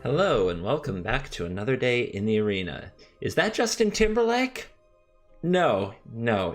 Hello and welcome back to another day in the arena. Is that Justin Timberlake? No,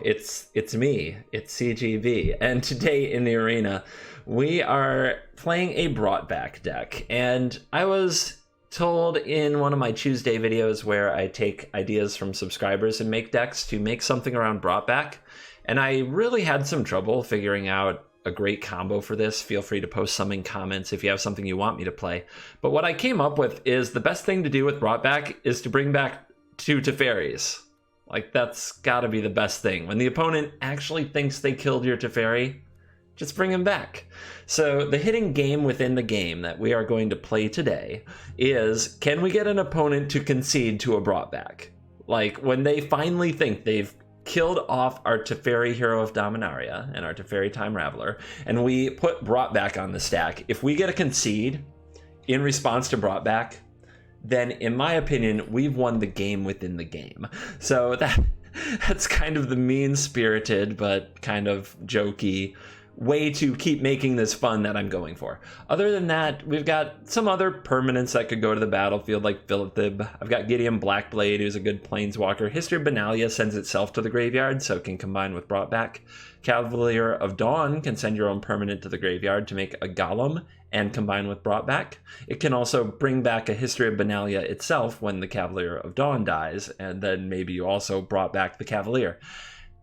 it's me. It's CGB. And today in the arena, we are playing a brought back deck. And I was told in one of my Tuesday videos where I take ideas from subscribers and make decks to make something around brought back. And I really had some trouble figuring out a great combo for this. Feel free to post some in comments if you have something you want me to play. But what I came up with is the best thing to do with brought back is to bring back 2 Teferis. Like, that's gotta be the best thing. When the opponent actually thinks they killed your Teferi, just bring him back. So the hidden game within the game that we are going to play today is, can we get an opponent to concede to a brought back? Like, when they finally think they've killed off our Teferi Hero of Dominaria and our Teferi Time Raveler, and we put brought back on the stack. If we get a concede in response to brought back, then in my opinion, we've won the game within the game. So that's kind of the mean-spirited but kind of jokey way to keep making this fun that I'm going for. Other than that, we've got some other permanents that could go to the battlefield, like Philithib. I've got Gideon Blackblade, who's a good planeswalker. History of Benalia sends itself to the graveyard, so it can combine with brought back. Cavalier of Dawn can send your own permanent to the graveyard to make a Golem and combine with brought back. It can also bring back a History of Benalia itself when the Cavalier of Dawn dies, and then maybe you also brought back the Cavalier.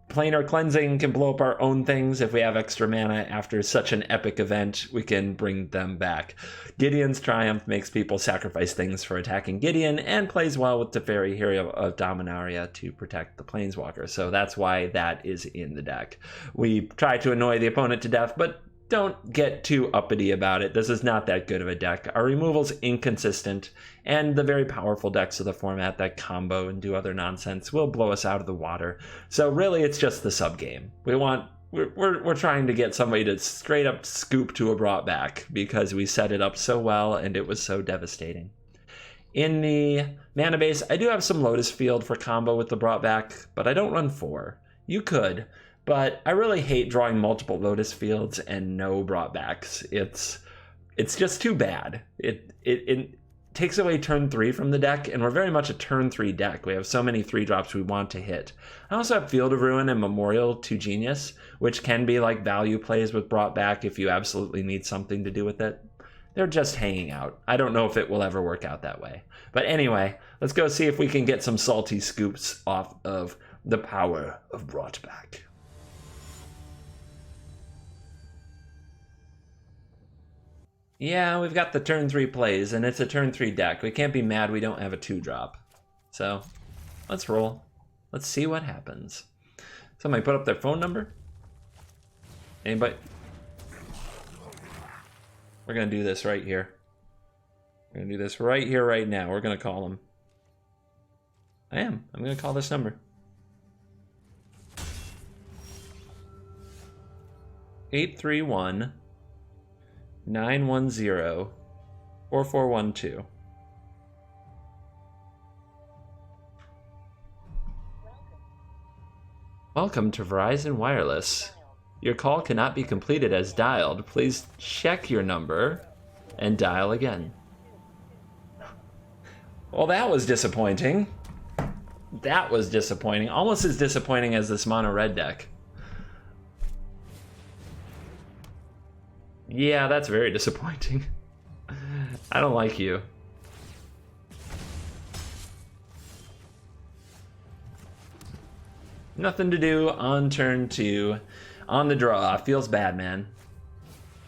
Planar Cleansing can blow up our own things. If we have extra mana after such an epic event, we can bring them back. Gideon's Triumph makes people sacrifice things for attacking Gideon and plays well with Teferi Hero of Dominaria to protect the Planeswalker. So that's why that is in the deck. We try to annoy the opponent to death, but don't get too uppity about it. This is not that good of a deck. Our removal's inconsistent, and the very powerful decks of the format that combo and do other nonsense will blow us out of the water. So really, it's just the subgame. We're trying to get somebody to straight up scoop to a brought back because we set it up so well and it was so devastating. In the mana base, I do have some Lotus Field for combo with the brought back, but I don't run 4. You could, but I really hate drawing multiple Lotus Fields and no brought backs. It's just too bad. It takes away turn 3 from the deck, and we're very much a turn 3 deck. We have so many 3-drops we want to hit. I also have Field of Ruin and Memorial to Genius, which can be like value plays with brought back if you absolutely need something to do with it. They're just hanging out. I don't know if it will ever work out that way. But anyway, let's go see if we can get some salty scoops off of the power of brought back. Yeah, we've got the turn 3 plays, and it's a turn 3 deck. We can't be mad we don't have a 2-drop. So, let's roll. Let's see what happens. Somebody put up their phone number? Anybody? We're going to do this right here. We're going to do this right here, right now. We're going to call them. I'm going to call this number. 831 910 4412. Welcome to Verizon Wireless. Your call cannot be completed as dialed. Please check your number and dial again. Well, that was disappointing. That was disappointing. Almost as disappointing as this mono red deck. Yeah, that's very disappointing. I don't like you. Nothing to do on turn 2. On the draw. Feels bad, man.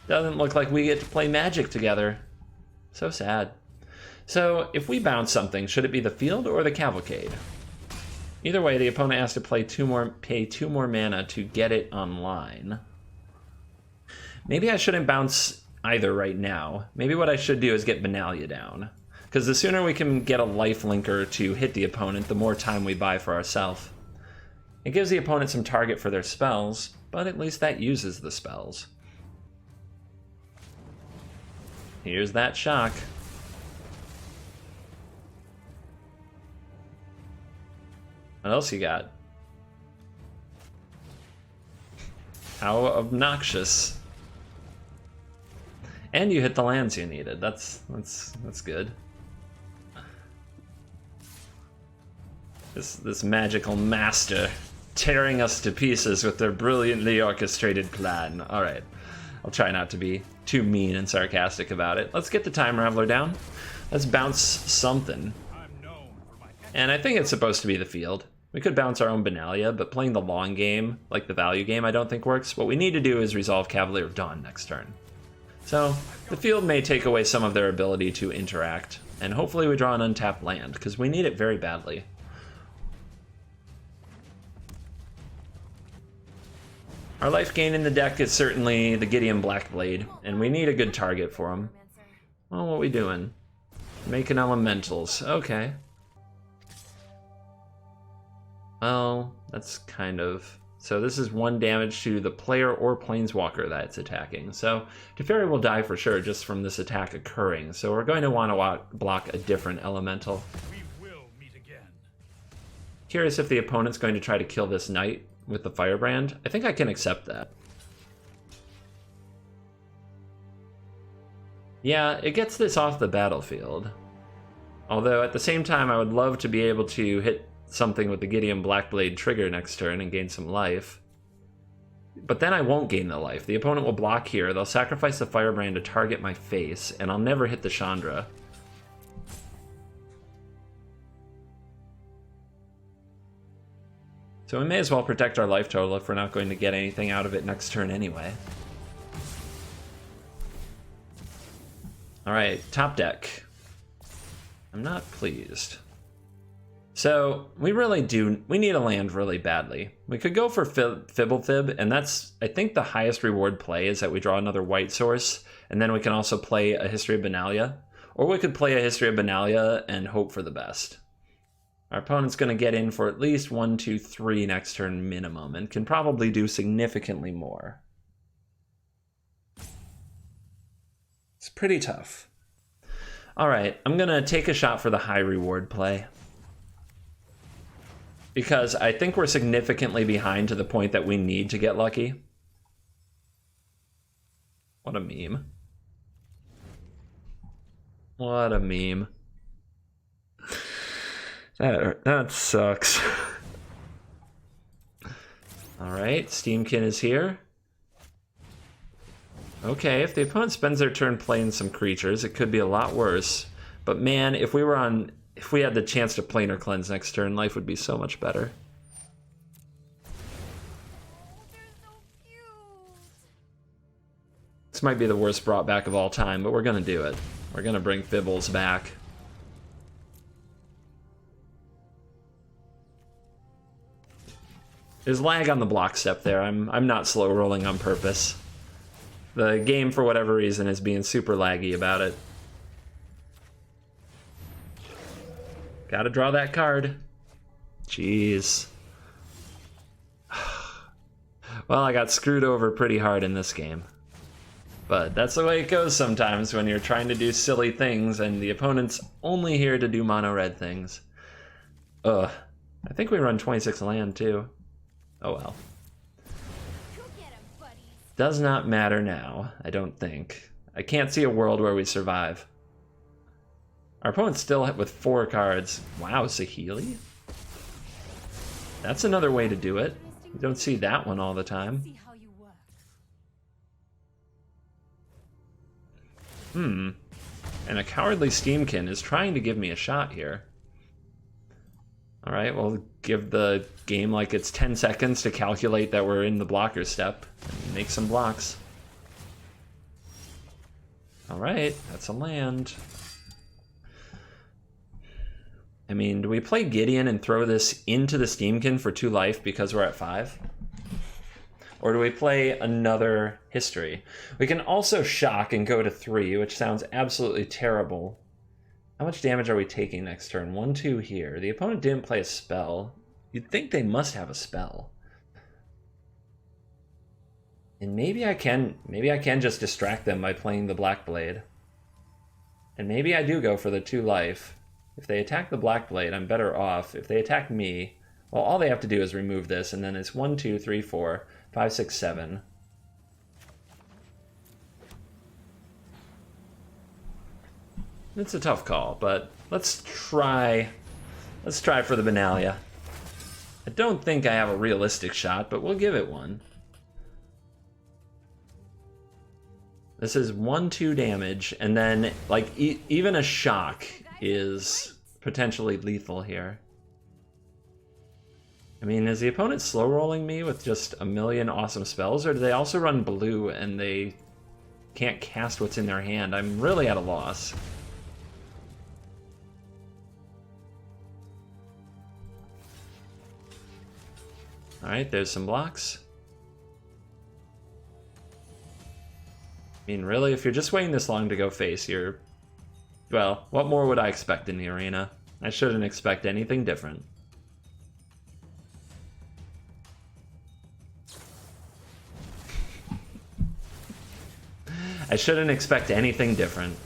Doesn't look like we get to play Magic together. So sad. So, if we bounce something, should it be the field or the cavalcade? Either way, the opponent has to pay 2 more mana to get it online. Maybe I shouldn't bounce either right now. Maybe what I should do is get Benalia down. Because the sooner we can get a life linker to hit the opponent, the more time we buy for ourselves. It gives the opponent some target for their spells, but at least that uses the spells. Here's that shock. What else you got? How obnoxious. And you hit the lands you needed. That's good. This magical master tearing us to pieces with their brilliantly orchestrated plan. All right, I'll try not to be too mean and sarcastic about it. Let's get the Time Raveler down. Let's bounce something. And I think it's supposed to be the field. We could bounce our own Benalia, but playing the long game, like the value game, I don't think works. What we need to do is resolve Cavalier of Dawn next turn. So the field may take away some of their ability to interact, and hopefully we draw an untapped land, because we need it very badly. Our life gain in the deck is certainly the Gideon Blackblade, and we need a good target for him. Well, what are we doing? Making elementals. Okay. Well, that's kind of... So this is 1 damage to the player or planeswalker that it's attacking. So Teferi will die for sure just from this attack occurring. So we're going to want to block a different elemental. We will meet again. Curious if the opponent's going to try to kill this knight with the Firebrand. I think I can accept that. Yeah, it gets this off the battlefield. Although at the same time, I would love to be able to hit something with the Gideon Blackblade trigger next turn and gain some life. But then I won't gain the life. The opponent will block here. They'll sacrifice the Firebrand to target my face, and I'll never hit the Chandra. So we may as well protect our life total if we're not going to get anything out of it next turn anyway. Alright, top deck. I'm not pleased. So, we need a land really badly. We could go for Fibblefib, and that's, I think, the highest reward play is that we draw another white source, and then we can also play a History of Benalia. Or we could play a History of Benalia and hope for the best. Our opponent's going to get in for at least 1, 2, 3 next turn minimum, and can probably do significantly more. It's pretty tough. Alright, I'm going to take a shot for the high reward play. Because I think we're significantly behind to the point that we need to get lucky. What a meme. What a meme. That sucks. Alright, Steamkin is here. Okay, if the opponent spends their turn playing some creatures, it could be a lot worse. But man, if we had the chance to planar cleanse next turn, life would be so much better. This might be the worst brought back of all time, but we're gonna do it. We're gonna bring Fibbles back. There's lag on the block step there. I'm not slow rolling on purpose. The game, for whatever reason, is being super laggy about it. Gotta draw that card. Jeez. Well, I got screwed over pretty hard in this game. But that's the way it goes sometimes when you're trying to do silly things and the opponent's only here to do mono red things. Ugh. I think we run 26 land too. Oh well. Does not matter now, I don't think. I can't see a world where we survive. Our opponent's still hit with 4 cards. Wow, Saheeli? That's another way to do it. You don't see that one all the time. And a Cowardly Steamkin is trying to give me a shot here. Alright, we'll give the game like it's 10 seconds to calculate that we're in the blocker step and make some blocks. Alright, that's a land. I mean, do we play Gideon and throw this into the Steamkin for 2 life because we're at 5? Or do we play another history? We can also shock and go to 3, which sounds absolutely terrible. How much damage are we taking next turn? 1, 2 here. The opponent didn't play a spell. You'd think they must have a spell. And maybe I can just distract them by playing the Blackblade. And maybe I do go for the 2 life. If they attack the Blackblade, I'm better off. If they attack me, well, all they have to do is remove this, and then it's 1, 2, 3, 4, 5, 6, 7. It's a tough call, but let's try for the Benalia. I don't think I have a realistic shot, but we'll give it one. This is 1-2 damage, and then like even a shock is potentially lethal here. I mean, is the opponent slow rolling me with just a million awesome spells, or do they also run blue and they can't cast what's in their hand? I'm really at a loss. Alright, there's some blocks. I mean, really, if you're just waiting this long to go face, you're... Well, what more would I expect in the arena? I shouldn't expect anything different. I shouldn't expect anything different.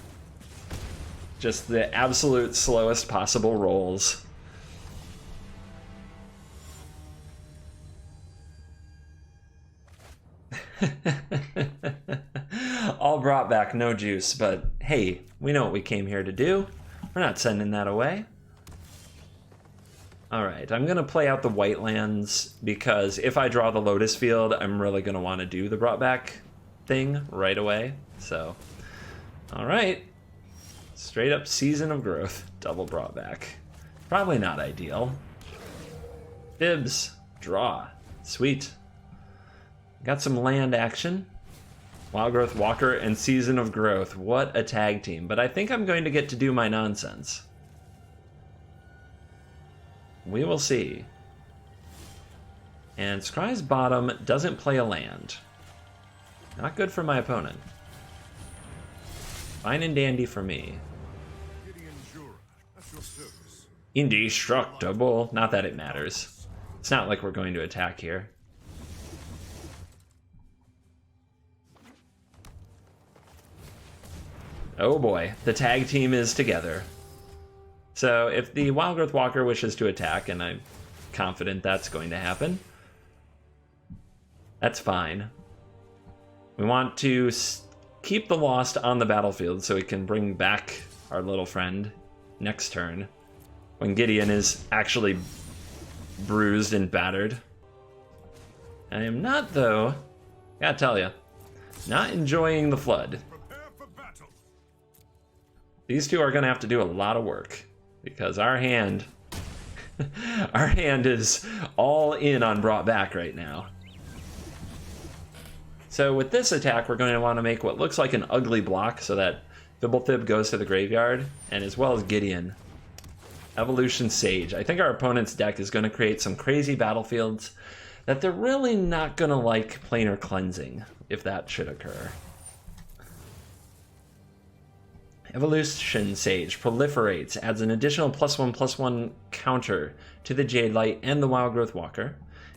Just the absolute slowest possible rolls. All brought back, no juice, but hey, we know what we came here to do. We're not sending that away. Alright, I'm gonna play out the white lands because if I draw the Lotus Field, I'm really gonna want to do the brought back thing right away. So, alright. Straight up Season of Growth, double brought back. Probably not ideal. Fibs, draw. Sweet. Got some land action. Wild Growth Walker and Season of Growth. What a tag team. But I think I'm going to get to do my nonsense. We will see. And Scry's bottom doesn't play a land. Not good for my opponent. Fine and dandy for me. Indestructible. Not that it matters. It's not like we're going to attack here. Oh boy, the tag team is together. So if the Wild Growth Walker wishes to attack, and I'm confident that's going to happen, that's fine. We want to keep the Lost on the battlefield so we can bring back our little friend next turn when Gideon is actually bruised and battered. I am not, though, gotta tell you, not enjoying the flood. These two are going to have to do a lot of work because our hand is all in on brought back right now. So with this attack, we're going to want to make what looks like an ugly block so that Fibblethib goes to the graveyard, and as well as Gideon. Evolution Sage. I think our opponent's deck is going to create some crazy battlefields that they're really not going to like planar cleansing, if that should occur. Evolution Sage proliferates, adds an additional +1/+1 counter to the Jade Light and the Wild Growth Walker.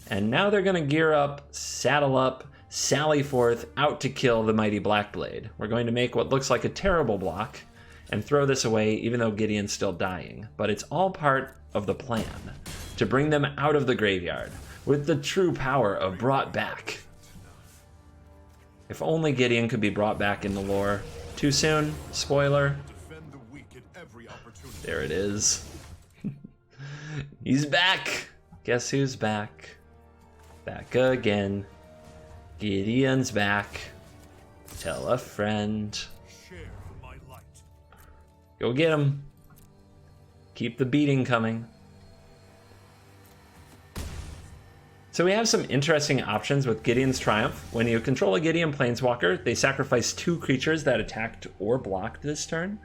And now they're going to gear up, saddle up, sally forth, out to kill the mighty Blackblade. We're going to make what looks like a terrible block and throw this away even though Gideon's still dying. But it's all part of the plan to bring them out of the graveyard with the true power of brought back. If only Gideon could be brought back in the lore. Too soon? Spoiler. There it is. He's back! Guess who's back? Back again. Gideon's back. Tell a friend. Go get him. Keep the beating coming. So we have some interesting options with Gideon's Triumph. When you control a Gideon Planeswalker, they sacrifice 2 creatures that attacked or blocked this turn.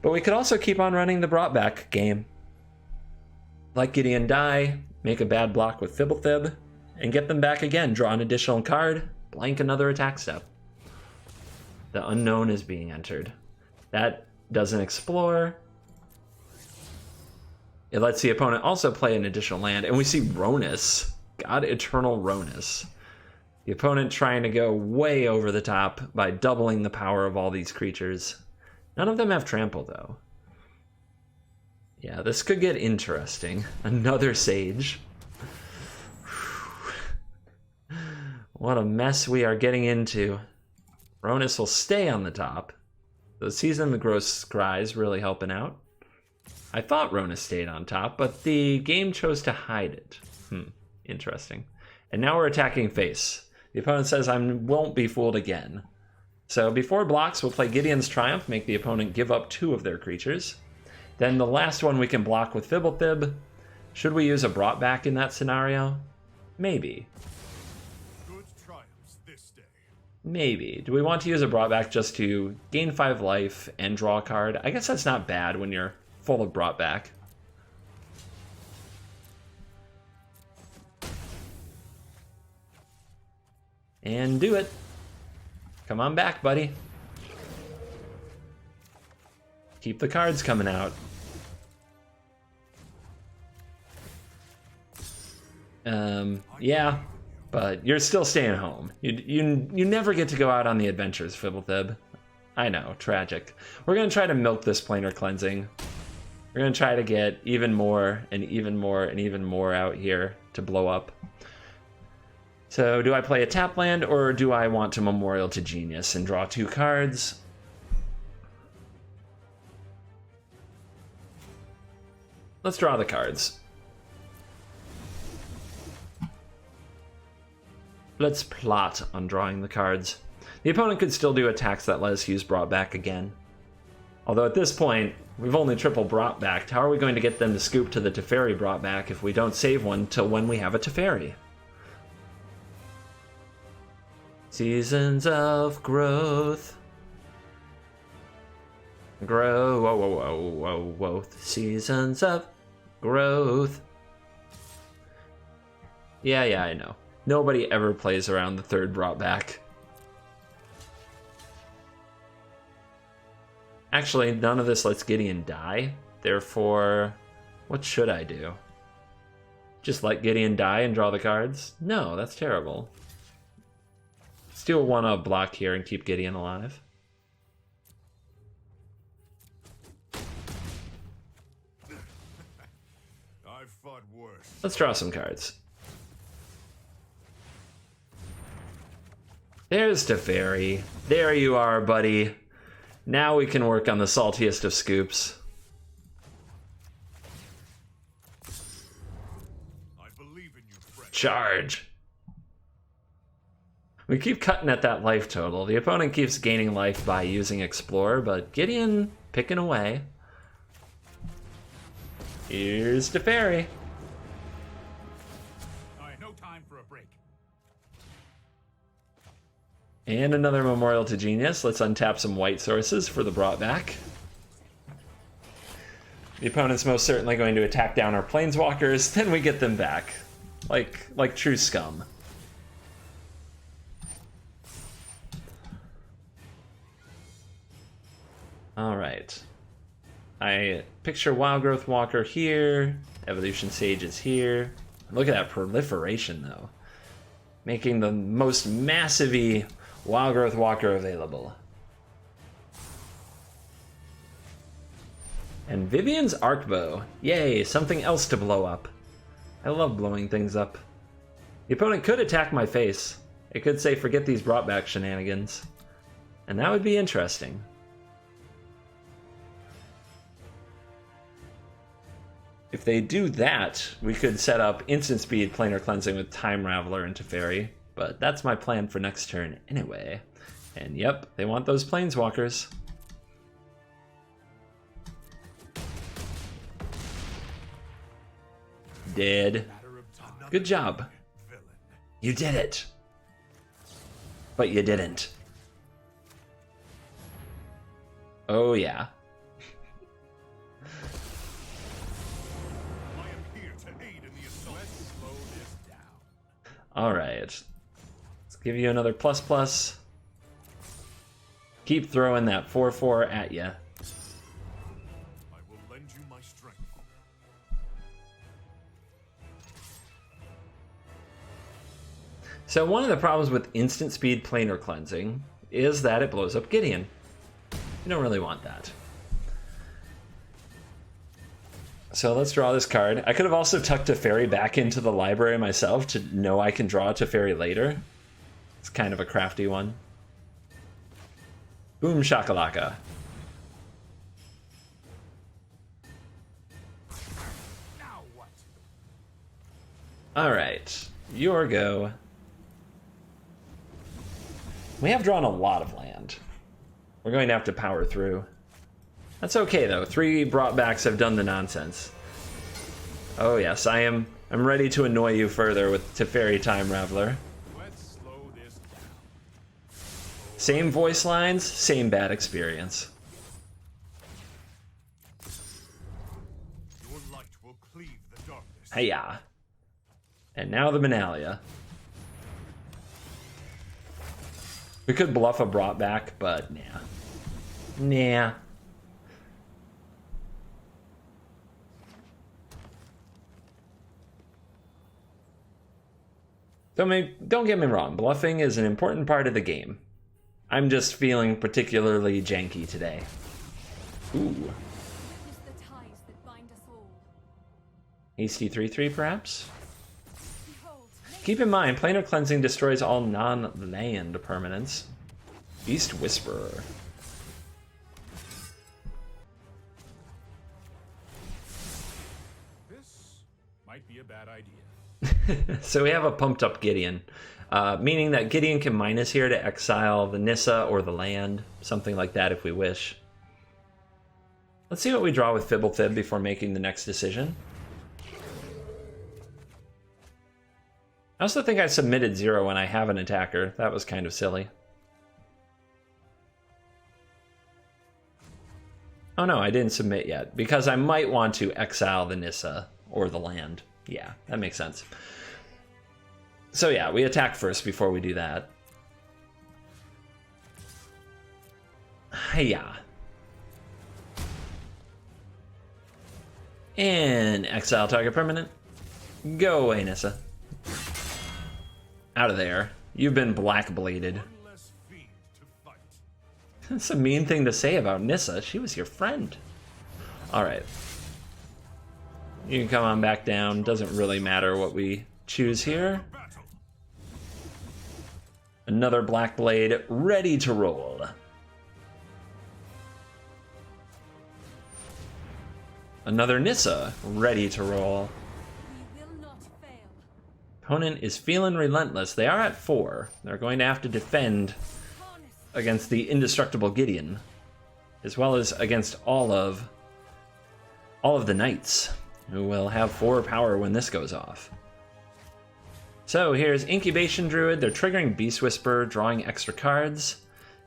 But we could also keep on running the brought back game. Let Gideon die, make a bad block with Fibblethib, and get them back again. Draw an additional card, blank another attack step. The unknown is being entered. That doesn't explore. It lets the opponent also play an additional land, and we see Ronus. God Eternal Ronus. The opponent trying to go way over the top by doubling the power of all these creatures. None of them have trample, though. Yeah, this could get interesting. Another Sage. What a mess we are getting into. Ronus will stay on the top. The Season of the Growth Scry's really helping out. I thought Ronus stayed on top, but the game chose to hide it. Interesting. And now we're attacking face. The opponent says I won't be fooled again. So before blocks, we'll play Gideon's Triumph, make the opponent give up 2 of their creatures. Then the last one we can block with Fibblethib. Should we use a brought back in that scenario? Maybe. Good triumphs this day. Maybe. Do we want to use a brought back just to gain 5 life and draw a card? I guess that's not bad when you're full of brought back. And do it. Come on back, buddy. Keep the cards coming out. Yeah, but you're still staying home. You never get to go out on the adventures, Fibblethib. I know, tragic. We're gonna try to milk this planar cleansing. We're gonna try to get even more and even more and even more out here to blow up. So do I play a tap land or do I want to Memorial to Genius and draw 2 cards? Let's draw the cards. Let's plot on drawing the cards. The opponent could still do attacks that let us use brought back again. Although at this point, we've only triple brought back. How are we going to get them to scoop to the Teferi brought back if we don't save one till when we have a Teferi? Seasons of growth. Whoa. Seasons of growth. Yeah, I know. Nobody ever plays around the 3rd brought back. Actually, none of this lets Gideon die. Therefore, what should I do? Just let Gideon die and draw the cards? No, that's terrible. Let's do a 1-up block here and keep Gideon alive. I've fought worse. Let's draw some cards. There's Teferi. There you are, buddy. Now we can work on the saltiest of scoops. I believe in you, friend. Charge. We keep cutting at that life total. The opponent keeps gaining life by using Explore, but Gideon picking away. Here's Teferi. All right, no time for a break. And another Memorial to Genius. Let's untap some white sources for the brought back. The opponent's most certainly going to attack down our planeswalkers, then we get them back. Like true scum. Alright. I picture Wild Growth Walker here. Evolution Sage is here. Look at that proliferation, though. Making the most massive-y Wild Growth Walker available. And Vivian's Arcbow. Yay, something else to blow up. I love blowing things up. The opponent could attack my face. It could say, forget these brought back shenanigans. And that would be interesting. If they do that, we could set up instant speed planar cleansing with Time Raveler and Teferi, but that's my plan for next turn anyway. And yep, they want those planeswalkers. Dead. Good job. You did it. But you didn't. Oh yeah. Alright. Let's give you another ++. Keep throwing that 4/4 at ya. I will lend you my strength. So one of the problems with instant speed planar cleansing is that it blows up Gideon. You don't really want that. So let's draw this card. I could have also tucked Teferi back into the library myself to know I can draw Teferi later. It's kind of a crafty one. Boom shakalaka. Now what? Alright, your go. We have drawn a lot of land. We're going to have to power through. That's okay though, 3 brought backs have done the nonsense. Oh yes, I'm ready to annoy you further with Teferi Time Raveler. Let's slow this down. Same voice lines, same bad experience. Your light will cleave the darkness. Hey-ya. And now the Benalia. We could bluff a brought back, but nah. Nah. Don't get me wrong, bluffing is an important part of the game. I'm just feeling particularly janky today. Ooh. EST 3/3 perhaps? Keep in mind, planar cleansing destroys all non-land permanents. Beast Whisperer. This might be a bad idea. So we have a pumped up Gideon, meaning that Gideon can minus here to exile the Nissa or the land, something like that if we wish. Let's see what we draw with Fibblethib before making the next decision. I also think I submitted 0 when I have an attacker. That was kind of silly. Oh no, I didn't submit yet, because I might want to exile the Nissa or the land. Yeah, that makes sense. So yeah, we attack first before we do that. Hiya. And exile target permanent. Go away, Nissa. Out of there. You've been black-bladed. One less fiend to fight. That's a mean thing to say about Nissa. She was your friend. Alright. You can come on back down. Doesn't really matter what we choose here. Battle. Another Black Blade ready to roll. Another Nissa ready to roll. We will not fail. Opponent is feeling relentless. They are at 4. They're going to have to defend against the indestructible Gideon, as well as against all of the knights, who will have 4 power when this goes off. So here's Incubation Druid. They're triggering Beast Whisperer, drawing extra cards,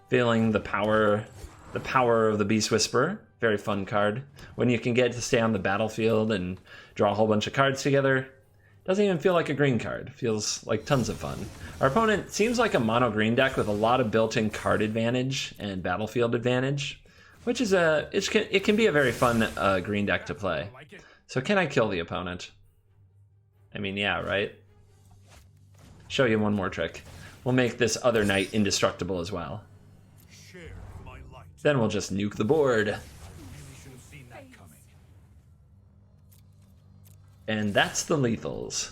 feeling the power of the Beast Whisperer. Very fun card. When you can get to stay on the battlefield and draw a whole bunch of cards together, doesn't even feel like a green card. Feels like tons of fun. Our opponent seems like a mono green deck with a lot of built-in card advantage and battlefield advantage, which is it can be a very fun green deck to play. Like it. So can I kill the opponent? I mean, yeah, right? Show you one more trick. We'll make this other knight indestructible as well. Share my light. Then we'll just nuke the board. Really should have seen that coming. And that's the lethals.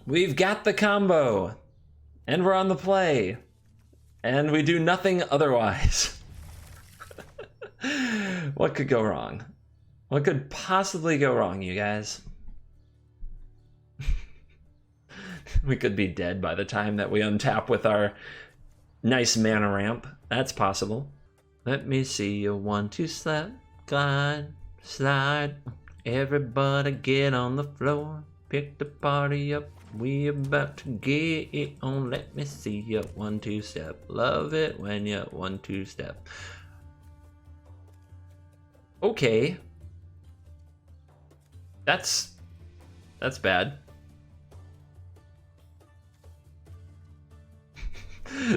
We've got the combo. And we're on the play. And we do nothing otherwise. What could go wrong? What could possibly go wrong, you guys? We could be dead by the time that we untap with our nice mana ramp. That's possible. Let me see you 1-2 slap, glide, slide. Everybody get on the floor. Pick the party up. We about to get it on. Let me see you 1-2 step. Love it when you 1-2 step. Okay. That's bad.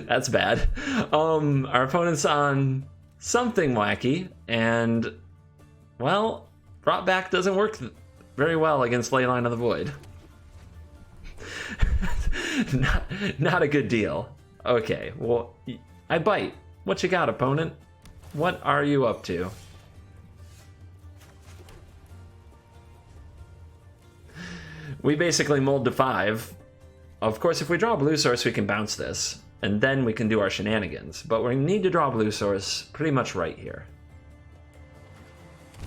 That's bad. Our opponent's on something wacky, and well, brought back doesn't work very well against Leyline of the Void. Not a good deal. Okay, well, I bite. What you got, opponent? What are you up to? We basically mulled to 5. Of course, if we draw a blue source, we can bounce this. and then we can do our shenanigans. But we need to draw blue source pretty much right here.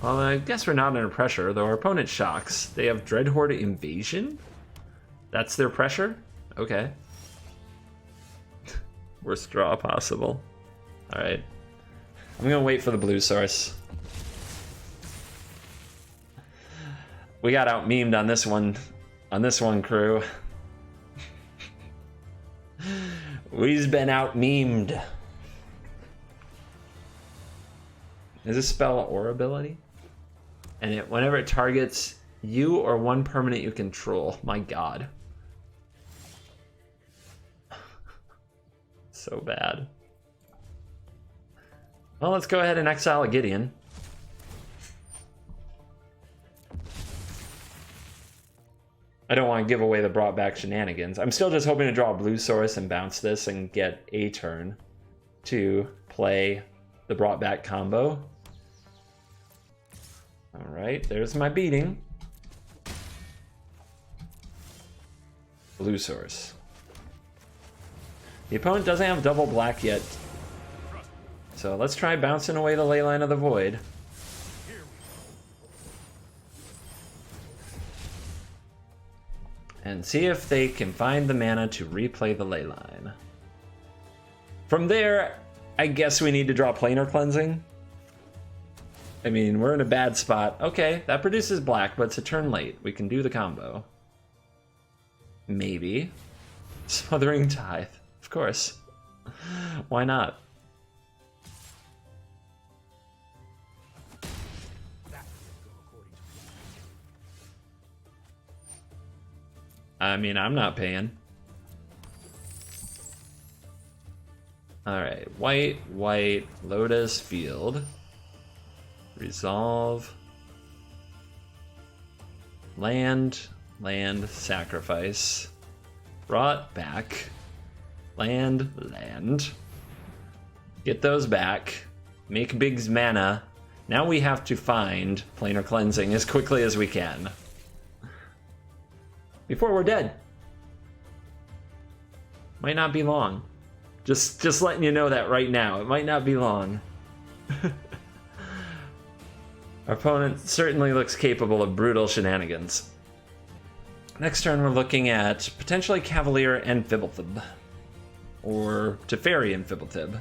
Well, I guess we're not under pressure, though our opponent shocks. They have Dreadhorde Invasion? That's their pressure? Okay. Worst draw possible. Alright. I'm gonna wait for the blue source. We got out-memed on this one, crew. We've been out-memed. Does this spell Aura ability? And whenever it targets you or one permanent you control. My god. So bad. Well, let's go ahead and exile a Gideon. I don't want to give away the brought back shenanigans. I'm still just hoping to draw a blue source and bounce this and get a turn to play the brought back combo. Alright, there's my beating. Blue source. The opponent doesn't have double black yet. So let's try bouncing away the Leyline of the Void. And see if they can find the mana to replay the Leyline. From there, I guess we need to draw Planar Cleansing. I mean, we're in a bad spot. Okay, that produces black, but it's a turn late. We can do the combo. Maybe. Smothering Tithe. Of course. Why not? I mean, I'm not paying. Alright, white, Lotus Field. Resolve. Land, sacrifice. Brought back. Land. Get those back. Make Big's mana. Now we have to find Planar Cleansing as quickly as we can. Before we're dead. Might not be long. Just letting you know that right now. It might not be long. Our opponent certainly looks capable of brutal shenanigans. Next turn we're looking at potentially Cavalier and Fibblethib. Or Teferi and Fibblethib.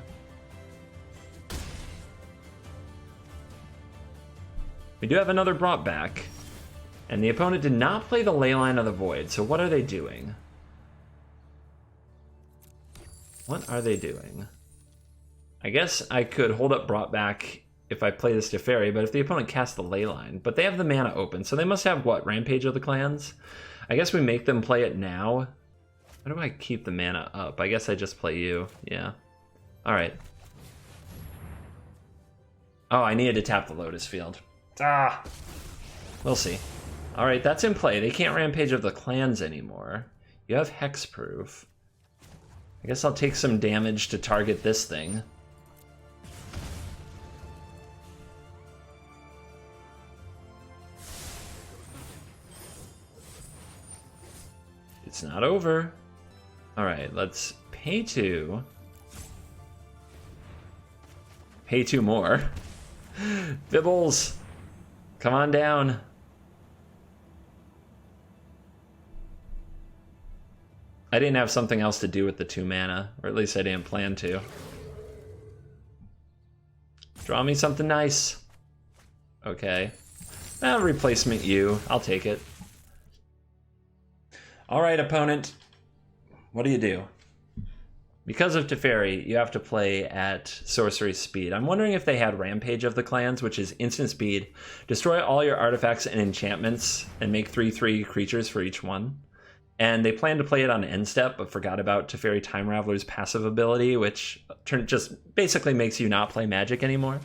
We do have another brought back. And the opponent did not play the Leyline of the Void, so what are they doing? What are they doing? I guess I could hold up brought back if I play this Teferi, but if the opponent casts the Leyline, but they have the mana open, so they must have, what, Rampage of the Clans? I guess we make them play it now. How do I keep the mana up? I guess I just play you, yeah. Alright. Oh, I needed to tap the Lotus Field. Ah! We'll see. Alright, that's in play. They can't Rampage of the Clans anymore. You have Hexproof. I guess I'll take some damage to target this thing. It's not over. Alright, let's pay 2. Pay 2 more. Bibbles! Come on down. I didn't have something else to do with the 2 mana, or at least I didn't plan to. Draw me something nice. Okay. Replacement you. I'll take it. Alright, opponent. What do you do? Because of Teferi, you have to play at sorcery speed. I'm wondering if they had Rampage of the Clans, which is instant speed. Destroy all your artifacts and enchantments and make 3/3 creatures for each one. And they planned to play it on end step, but forgot about Teferi Time Raveler's passive ability, which just basically makes you not play Magic anymore.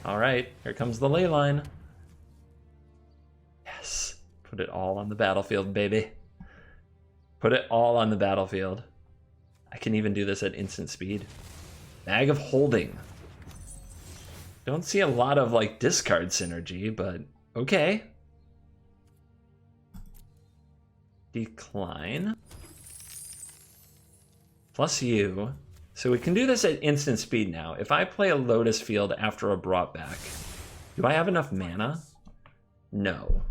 Alright, here comes the Leyline. Yes, put it all on the battlefield, baby. Put it all on the battlefield. I can even do this at instant speed. Bag of Holding. Don't see a lot of, like, discard synergy, but okay. Decline. plus you. So we can do this at instant speed now. If I play a Lotus Field after a brought back, do I have enough mana? No.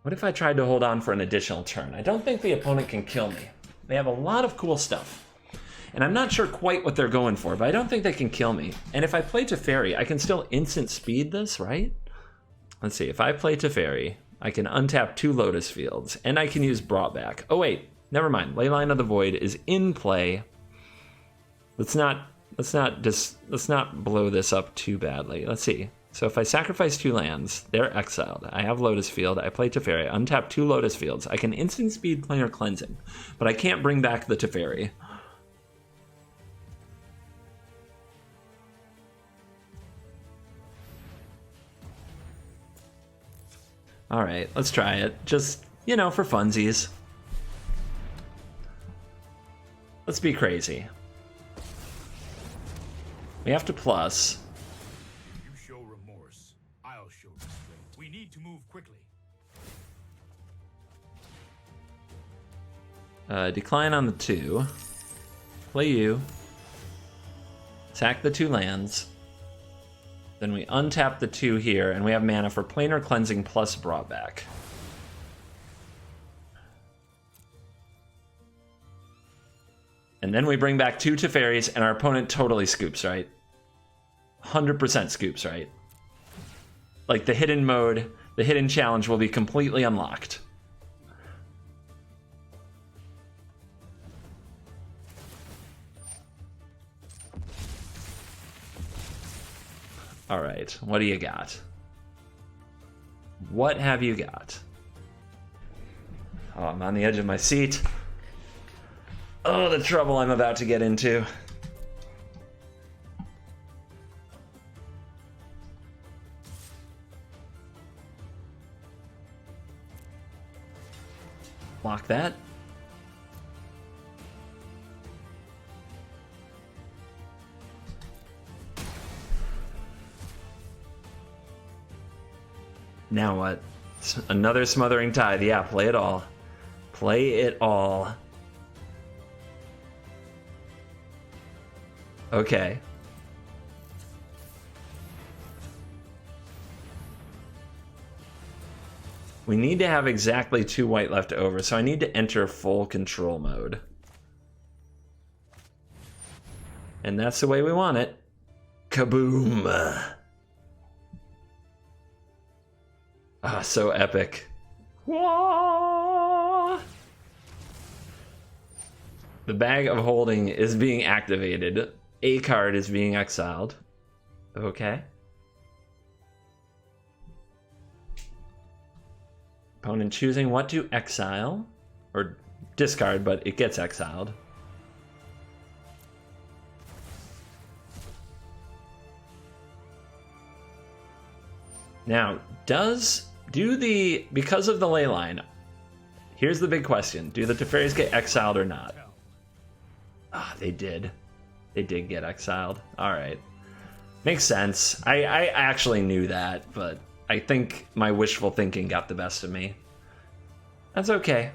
What if I tried to hold on for an additional turn? I don't think the opponent can kill me. They have a lot of cool stuff. And I'm not sure quite what they're going for, but I don't think they can kill me. And if I play Teferi, I can still instant speed this, right? Let's see, if I play Teferi, I can untap 2 Lotus Fields, and I can use Brought Back. Oh wait, never mind. Leyline of the Void is in play. Let's not blow this up too badly. Let's see. So if I sacrifice 2 lands, they're exiled. I have Lotus Field. I play Teferi. Untap 2 Lotus Fields. I can instant speed planar cleansing, but I can't bring back the Teferi. All right, let's try it. Just, you know, for funsies. Let's be crazy. We have to plus. You show remorse. I'll show restraint. We need to move quickly. Decline on the 2. Play you. Sack the 2 lands. Then we untap the 2 here, and we have mana for planar cleansing plus brought back. And then we bring back 2 Teferis, and our opponent totally scoops, right? 100% scoops, right? Like the hidden mode, the hidden challenge will be completely unlocked. All right, what do you got? What have you got? Oh, I'm on the edge of my seat. Oh, the trouble I'm about to get into. Block that. Now what? Another Smothering Tithe. Yeah, play it all. Play it all. Okay. We need to have exactly 2 white left over, so I need to enter full control mode. And that's the way we want it. Kaboom! Ah, so epic. Wah! The Bag of Holding is being activated. A card is being exiled. Okay. Opponent choosing what to exile. Or discard, but it gets exiled. Now, because of the ley line, here's the big question. Do the Teferis get exiled or not? Ah, they did. They did get exiled. All right. Makes sense. I actually knew that, but I think my wishful thinking got the best of me. That's okay.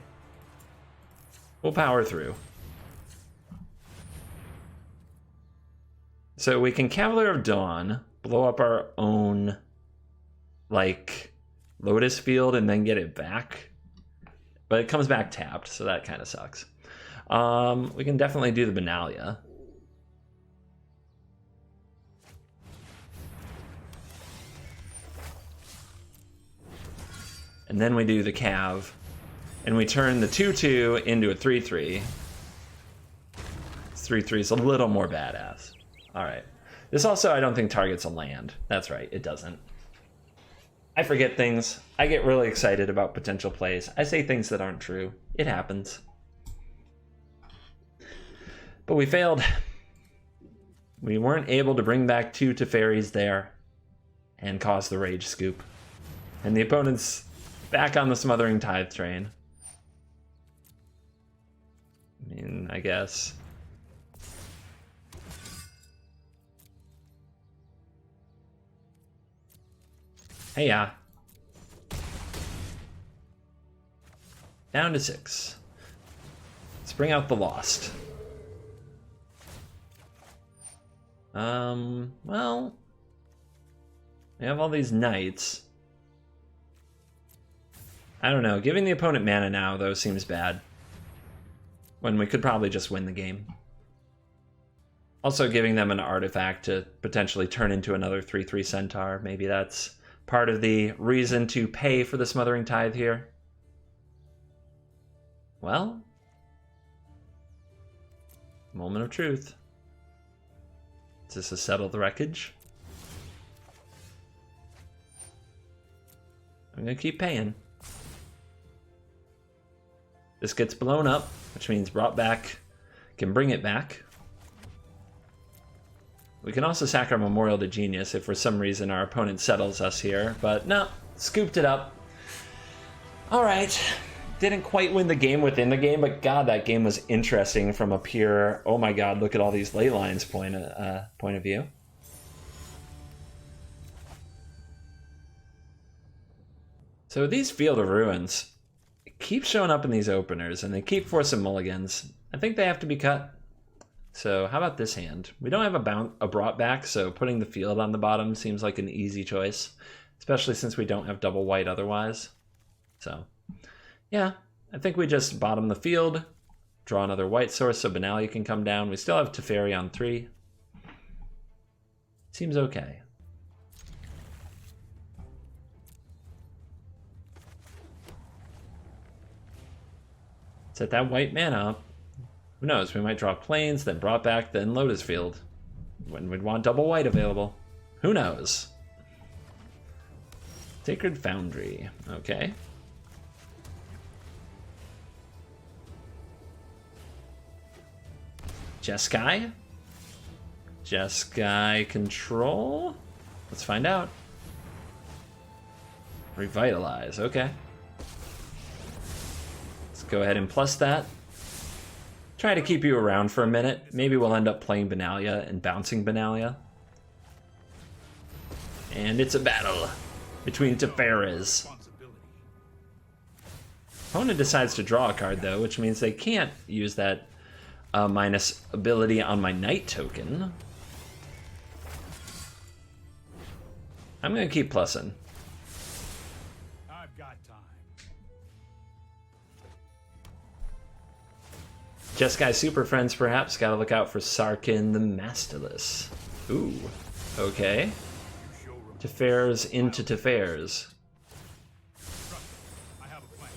We'll power through. So we can Cavalier of Dawn, blow up our own, like, Lotus Field and then get it back. But it comes back tapped, so that kind of sucks. We can definitely do the Benalia. And then we do the Cav. And we turn the 2/2 into a 3/3. 3/3 is a little more badass. Alright. This also, I don't think, targets a land. That's right, it doesn't. I forget things. I get really excited about potential plays. I say things that aren't true. It happens. But we failed. We weren't able to bring back 2 Teferis there and cause the Rage Scoop. And the opponent's back on the Smothering Tithe train. I mean, I guess. Hey, yeah. Down to 6. It's bring out the Lost. Well, we have all these knights. I don't know. Giving the opponent mana now, though, seems bad. When we could probably just win the game. Also giving them an artifact to potentially turn into another 3/3 Centaur. Maybe that's part of the reason to pay for the Smothering Tithe here. Well, moment of truth. Is this a settle the wreckage? I'm gonna keep paying. This gets blown up, which means brought back can bring it back. We can also sack our Memorial to Genius if for some reason our opponent settles us here, but no, scooped it up. All right, didn't quite win the game within the game, but God, that game was interesting from a pure, oh my God, look at all these ley lines point of view. So these Field of Ruins keep showing up in these openers, and they keep forcing mulligans. I think they have to be cut. So how about this hand? We don't have a brought back, so putting the field on the bottom seems like an easy choice, especially since we don't have double white otherwise. So yeah, I think we just bottom the field, draw another white source so Benalia can come down. We still have Teferi on 3. Seems okay. Set that white mana up. Who knows, we might draw Plains, then brought back, then Lotus Field. When we'd want double white available. Who knows? Sacred Foundry, okay. Jeskai? Jeskai control? Let's find out. Revitalize, okay. Let's go ahead and plus that. Try to keep you around for a minute. Maybe we'll end up playing Benalia and bouncing Benalia. And it's a battle between Teferis. Opponent decides to draw a card though, which means they can't use that minus ability on my Knight token. I'm gonna keep plussing. I've got time. Jeskai Super Friends, perhaps. Gotta look out for Sarkin the Mastilus. Ooh, okay. Teferis into Teferis. I have a plan.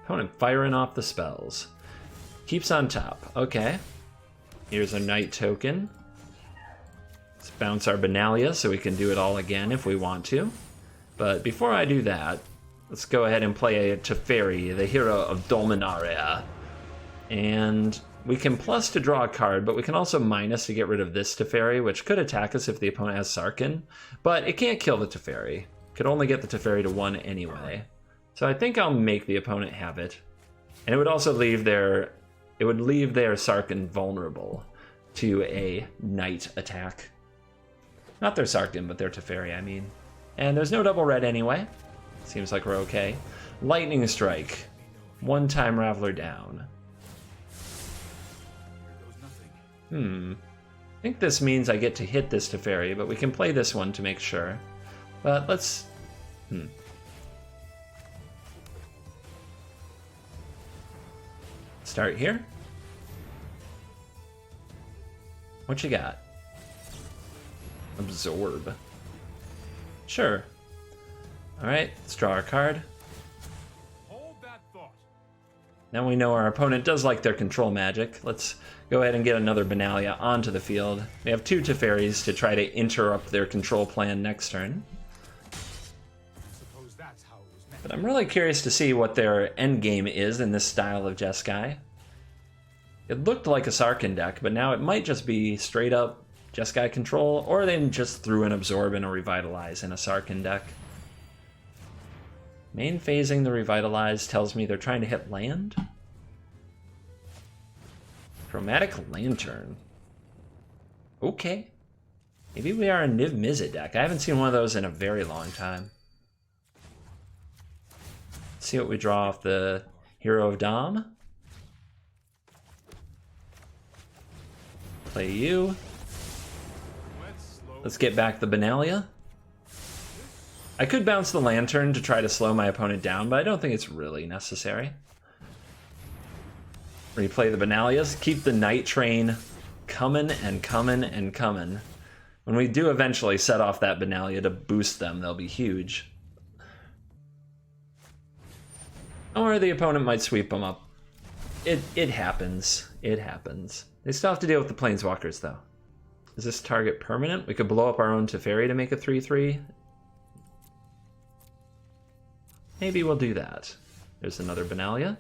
Opponent firing off the spells. Keeps on top. Okay. Here's a Knight token. Let's bounce our Benalia so we can do it all again if we want to. But before I do that, let's go ahead and play a Teferi, the hero of Dominaria. And we can plus to draw a card, but we can also minus to get rid of this Teferi, which could attack us if the opponent has Sarkin. But it can't kill the Teferi. Could only get the Teferi to 1 anyway. So I think I'll make the opponent have it. And it would also leave their Sarkin vulnerable to a Knight attack. Not their Sarkin, but their Teferi, I mean. And there's no double red anyway. Seems like we're okay. Lightning Strike. 1-time Raveler down. I think this means I get to hit this Teferi, but we can play this one to make sure. But let's... Start here. What you got? Absorb. Sure. Alright, let's draw our card. Hold that thought. Now we know our opponent does like their control magic. Let's go ahead and get another Benalia onto the field. We have 2 Teferis to try to interrupt their control plan next turn. Suppose that's how it was meant. But I'm really curious to see what their endgame is in this style of Jeskai. It looked like a Sarkin deck, but now it might just be straight up Jeskai control, or they just threw an Absorb and a Revitalize in a Sarkin deck. Main phasing the Revitalize tells me they're trying to hit land. Chromatic Lantern. Okay. Maybe we are a Niv Mizzet deck. I haven't seen one of those in a very long time. See what we draw off the Hero of Dom. Play you. Let's get back the Benalia. I could bounce the Lantern to try to slow my opponent down, but I don't think it's really necessary. Replay the Benalias. Keep the Night Train coming and coming and coming. When we do eventually set off that Benalia to boost them, they'll be huge. Or the opponent might sweep them up. It happens. It happens. They still have to deal with the Planeswalkers, though. Is this target permanent? We could blow up our own Teferi to make a 3/3. Maybe we'll do that. There's another Benalia.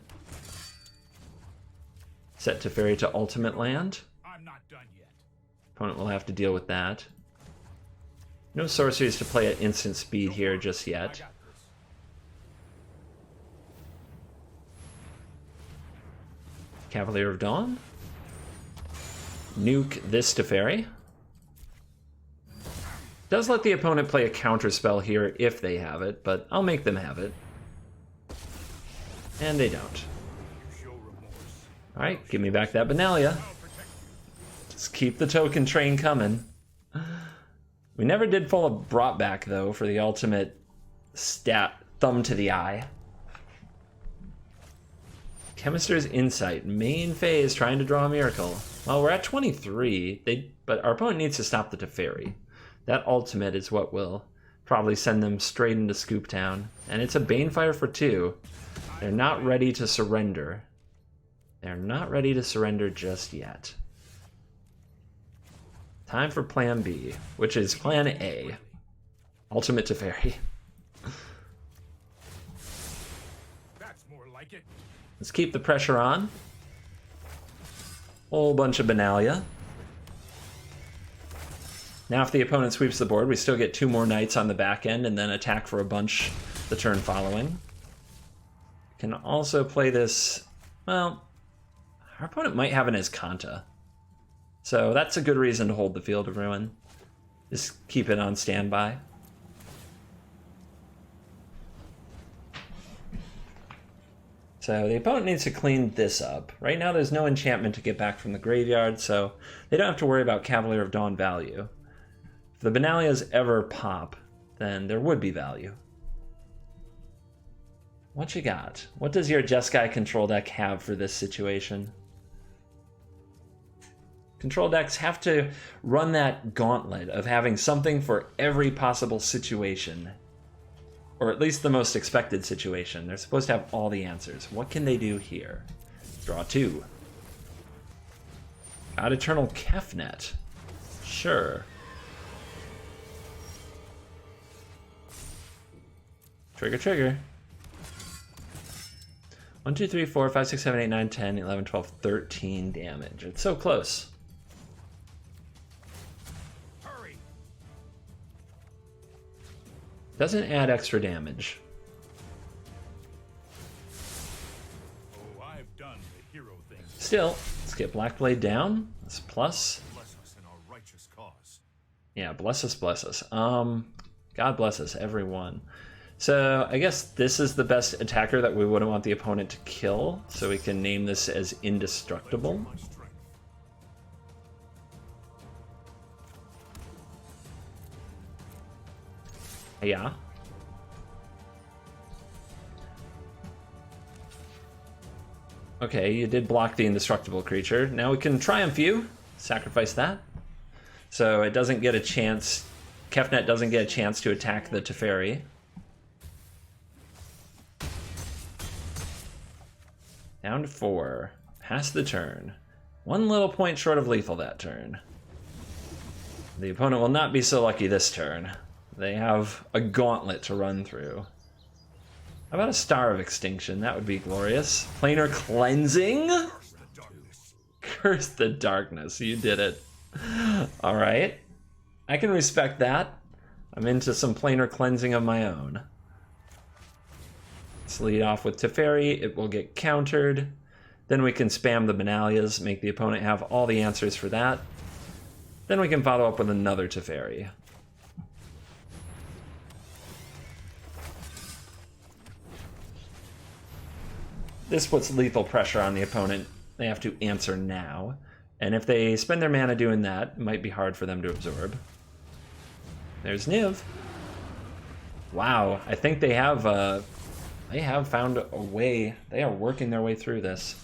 Set Teferi to ultimate land. I'm not done yet. Opponent will have to deal with that. No sorceries to play at instant speed here just I yet. got this. Cavalier of Dawn. Nuke this Teferi. Does let the opponent play a counter spell here if they have it, but I'll make them have it. And they don't. You show remorse. Alright, give me back that Benalia. I'll protect you. Just keep the token train coming. We never did pull a brought back though for the ultimate stat thumb to the eye. Chemister's Insight, main phase, trying to draw a miracle. Well, we're at 23, but our opponent needs to stop the Teferi. That ultimate is what will probably send them straight into Scoop Town. And it's a Banefire for 2. They're not ready to surrender. They're not ready to surrender just yet. Time for Plan B, which is Plan A. Ultimate Teferi. That's more like it. Let's keep the pressure on. Whole bunch of Benalia. Now if the opponent sweeps the board, we still get 2 more Knights on the back end and then attack for a bunch the turn following. Can also play this, well, our opponent might have an Azcanta. So that's a good reason to hold the Field of Ruin. Just keep it on standby. So the opponent needs to clean this up. Right now there's no enchantment to get back from the graveyard, so they don't have to worry about Cavalier of Dawn value. If the Benalias ever pop, then there would be value. What you got? What does your Jeskai control deck have for this situation? Control decks have to run that gauntlet of having something for every possible situation. Or at least the most expected situation. They're supposed to have all the answers. What can they do here? Draw 2. God Eternal Kefnet. Sure. Trigger, trigger. 1, 2, 3, 4, 5, 6, 7, 8, 9, 10, 11, 12, 13 damage. It's so close. Hurry. Doesn't add extra damage. Oh, I've done the hero thing. Still, let's get Blackblade down. That's plus. Bless us in our righteous cause. Yeah, bless us, bless us. God bless us, everyone. So I guess this is the best attacker that we wouldn't want the opponent to kill, so we can name this as Indestructible. My strength. Yeah. Okay, you did block the Indestructible creature. Now we can Triumph you. Sacrifice that. So it doesn't get a chance... Kefnet doesn't get a chance to attack the Teferi. Down to 4. Pass the turn. 1 little point short of lethal that turn. The opponent will not be so lucky this turn. They have a gauntlet to run through. How about a Star of Extinction? That would be glorious. Planar Cleansing? The darkness. Curse the Darkness. You did it. Alright. I can respect that. I'm into some Planar Cleansing of my own. Let's lead off with Teferi. It will get countered. Then we can spam the Benalias, make the opponent have all the answers for that. Then we can follow up with another Teferi. This puts lethal pressure on the opponent. They have to answer now. And if they spend their mana doing that, it might be hard for them to absorb. There's Niv. Wow, I think they have found a way. They are working their way through this.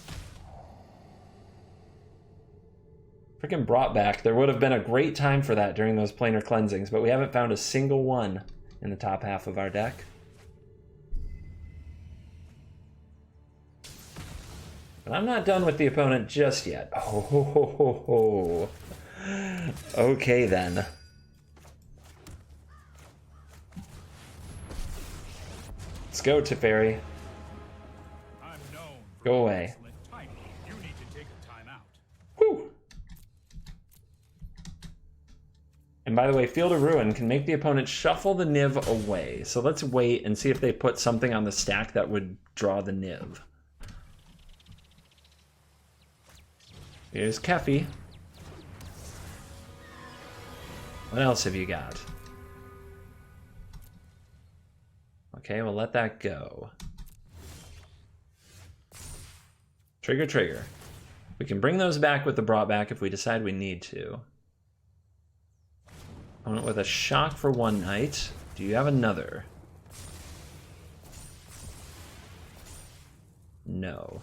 Freaking brought back. There would have been a great time for that during those planar cleansings, but we haven't found a single one in the top half of our deck. But I'm not done with the opponent just yet. Oh, ho, ho, ho, ho. Okay then. Let's go, Teferi. I'm known for Go away. excellent timing. You need to take a time out. Whew. And by the way, Field of Ruin can make the opponent shuffle the Niv away. So let's wait and see if they put something on the stack that would draw the Niv. Here's Kefi. What else have you got? Okay, we'll let that go. Trigger, trigger. We can bring those back with the brought back if we decide we need to. Opponent with a shock for one night. Do you have another? No.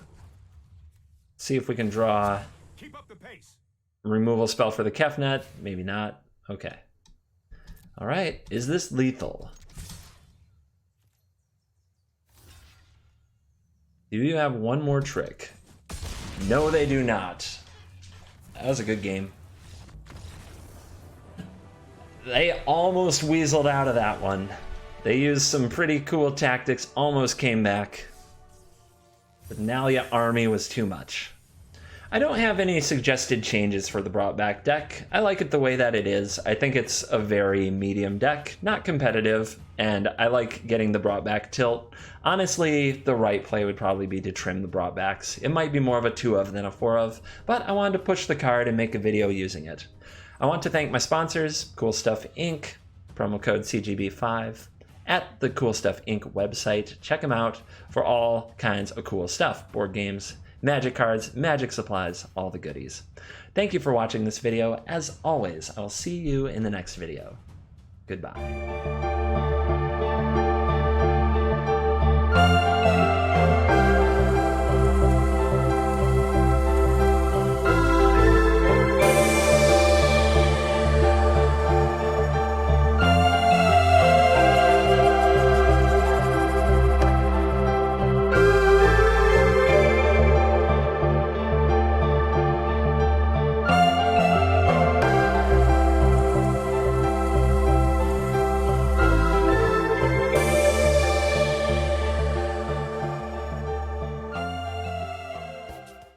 See if we can draw Keep up the pace. removal spell for the Kefnet. Maybe not. Okay. All right. Is this lethal? Do you have one more trick? No, they do not. That was a good game. They almost weaseled out of that one. They used some pretty cool tactics, almost came back. The Nalia army was too much. I don't have any suggested changes for the brought back deck. I like it the way that it is. I think it's a very medium deck, not competitive, and I like getting the brought back tilt. Honestly, the right play would probably be to trim the brought backs. It might be more of a 2 of than a 4 of, but I wanted to push the card and make a video using it. I want to thank my sponsors, Cool Stuff Inc., promo code CGB5, at the Cool Stuff Inc. website. Check them out for all kinds of cool stuff. Board games, magic cards, magic supplies, all the goodies. Thank you for watching this video. As always, I will see you in the next video. Goodbye.